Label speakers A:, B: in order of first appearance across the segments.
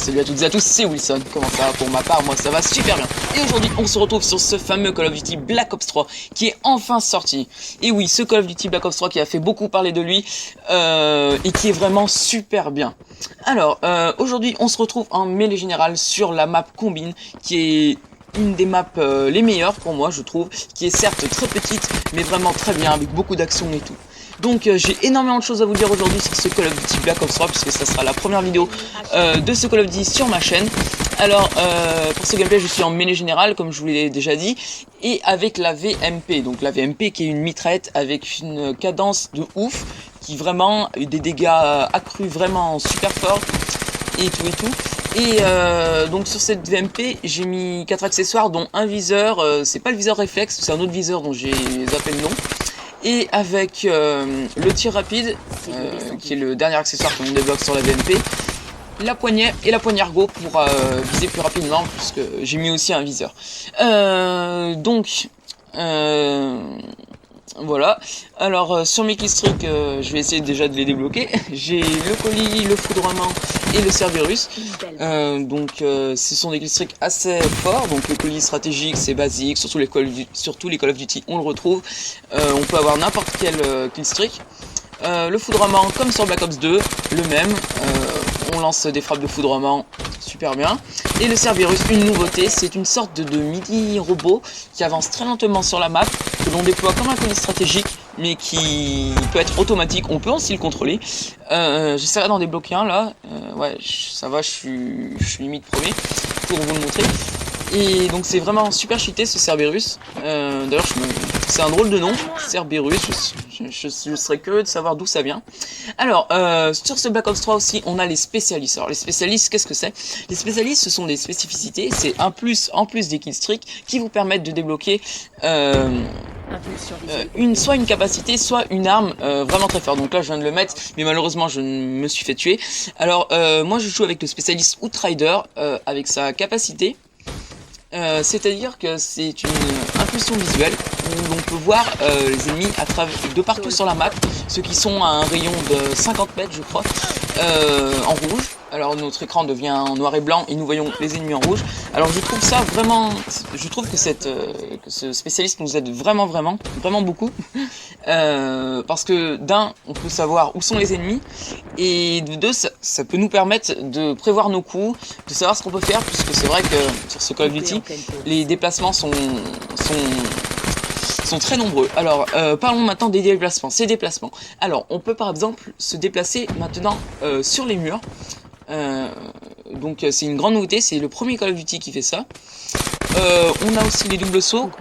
A: Salut à toutes et à tous, c'est Wilson. Comment ça va pour ma part? Moi ça va super bien. Et aujourd'hui on se retrouve sur ce fameux Call of Duty Black Ops 3 qui est enfin sorti. Et oui, ce Call of Duty Black Ops 3 qui a fait beaucoup parler de lui et qui est vraiment super bien. Alors aujourd'hui on se retrouve en mêlée générale sur la map Combine qui est une des maps les meilleures pour moi je trouve, qui est certes très petite mais vraiment très bien avec beaucoup d'action et tout. Donc j'ai énormément de choses à vous dire aujourd'hui sur ce Call of Duty Black Ops 3 puisque ça sera la première vidéo de ce Call of Duty sur ma chaîne. Alors pour ce gameplay je suis en mêlée générale comme je vous l'ai déjà dit et avec la VMP, donc la VMP qui est une mitraillette avec une cadence de ouf qui vraiment a eu des dégâts accrus vraiment super forts et tout et tout. Et donc sur cette VMP j'ai mis 4 accessoires dont un viseur, c'est pas le viseur réflexe, c'est un autre viseur dont j'ai zappé le nom. Et avec le tir rapide, qui est le dernier accessoire que l'on débloque sur la VMP, la poignée et la poignée ergo pour viser plus rapidement, puisque j'ai mis aussi un viseur. Voilà. Alors sur mes killstreaks, je vais essayer déjà de les débloquer. J'ai le colis, le foudroiement et le Cerberus. Ce sont des killstreaks assez forts. Donc le colis stratégique c'est basique, surtout les Call of Duty on le retrouve. On peut avoir n'importe quel killstreak. Le foudroiement comme sur Black Ops 2, le même. On lance des frappes de foudroiement super bien. Et le Cerberus, une nouveauté, c'est une sorte de mini robot qui avance très lentement sur la map, que l'on déploie comme un colis stratégique, mais qui peut être automatique, on peut aussi le contrôler. J'essaierai d'en débloquer un là, ouais ça va, je suis limite premier pour vous le montrer. Et donc c'est vraiment super cheaté ce Cerberus. D'ailleurs c'est un drôle de nom, Cerberus, je serais curieux de savoir d'où ça vient. Alors sur ce Black Ops 3 aussi on a les spécialistes. Alors les spécialistes qu'est-ce que c'est? Les spécialistes ce sont des spécificités, c'est un plus en plus des killstreaks qui vous permettent de débloquer soit une capacité, soit une arme vraiment très forte. Donc là je viens de le mettre, mais malheureusement je me suis fait tuer. Alors moi je joue avec le spécialiste Outrider avec sa capacité. C'est-à-dire que c'est une impulsion visuelle où l'on peut voir les ennemis de partout sur la map, ceux qui sont à un rayon de 50 mètres je crois, en rouge. Alors notre écran devient en noir et blanc et nous voyons les ennemis en rouge. Alors je trouve ça vraiment, je trouve que que ce spécialiste nous aide vraiment beaucoup. Parce que d'un, on peut savoir où sont les ennemis et de deux, ça peut nous permettre de prévoir nos coups, de savoir ce qu'on peut faire puisque c'est vrai que sur ce Call of Duty, les déplacements sont très nombreux. Alors parlons maintenant des déplacements. Ces déplacements. Alors on peut par exemple se déplacer maintenant sur les murs. Donc c'est une grande nouveauté, c'est le premier Call of Duty qui fait ça. On a aussi les doubles sauts.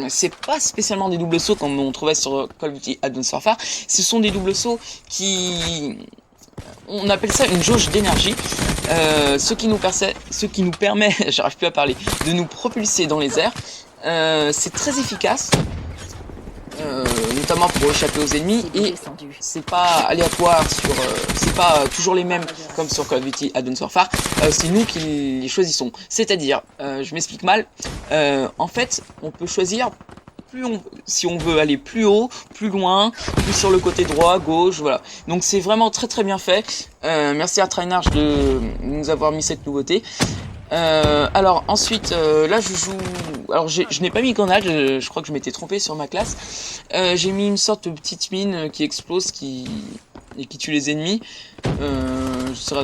A: C'est pas spécialement des doubles sauts comme on trouvait sur Call of Duty Advanced Warfare. Ce sont des doubles sauts qui... On appelle ça une jauge d'énergie. Ce qui nous permet, j'arrive plus à parler, de nous propulser dans les airs. C'est très efficace. Notamment pour échapper aux ennemis et c'est pas aléatoire c'est pas toujours les mêmes comme sur Call of Duty Advanced Warfare, c'est nous qui les choisissons, c'est-à-dire je m'explique mal, en fait on peut choisir si on veut aller plus haut, plus loin, plus sur le côté droit, gauche, voilà. Donc c'est vraiment très bien fait. Merci à Trainarch de nous avoir mis cette nouveauté. Alors ensuite là je joue, alors je n'ai pas mis grenade, je crois que je m'étais trompé sur ma classe. J'ai mis une sorte de petite mine qui explose et qui tue les ennemis. J'essaierai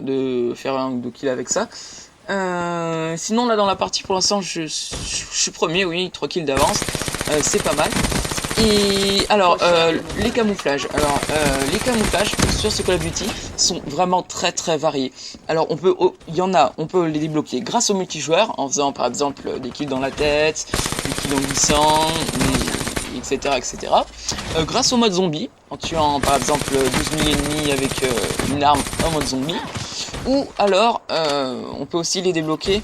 A: de faire un ou deux kills avec ça. Sinon là dans la partie pour l'instant je suis premier, oui, 3 kills d'avance, c'est pas mal. Et alors les camouflages. Alors les camouflages sur ce Call of Duty sont vraiment très variés. Alors on peut les débloquer grâce au multijoueur en faisant par exemple des kills dans la tête, des kills en glissant, etc. Grâce au mode zombie, en tuant par exemple 12 000 ennemis avec une arme en mode zombie. Ou alors on peut aussi les débloquer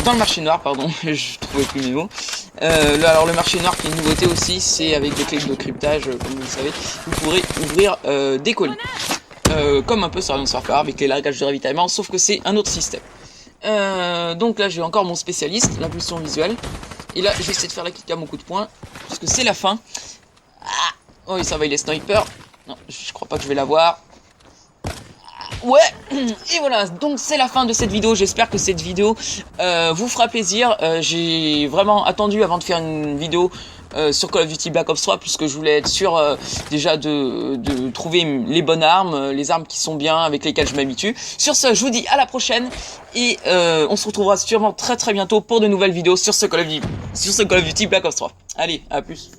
A: dans le marché noir, pardon, je trouvais plus mes mots. Alors le marché noir qui est une nouveauté aussi, c'est avec des clés de cryptage, comme vous le savez, vous pourrez ouvrir des colis. Comme un peu sur Advanced Warfare avec les largages de ravitaillement, sauf que c'est un autre système. Donc là j'ai encore mon spécialiste, l'impulsion visuelle. Et là je vais essayer de faire la kick à mon coup de poing, parce que c'est la fin. Ah, oh, il surveille les snipers. Non, je crois pas que je vais l'avoir. Ouais, et voilà, donc c'est la fin de cette vidéo. J'espère que cette vidéo vous fera plaisir. J'ai vraiment attendu avant de faire une vidéo sur Call of Duty Black Ops 3, puisque je voulais être sûr déjà de trouver les bonnes armes, les armes qui sont bien, avec lesquelles je m'habitue. Sur ce, je vous dis à la prochaine, et on se retrouvera sûrement très bientôt pour de nouvelles vidéos sur ce Call of Duty Black Ops 3. Allez, à plus.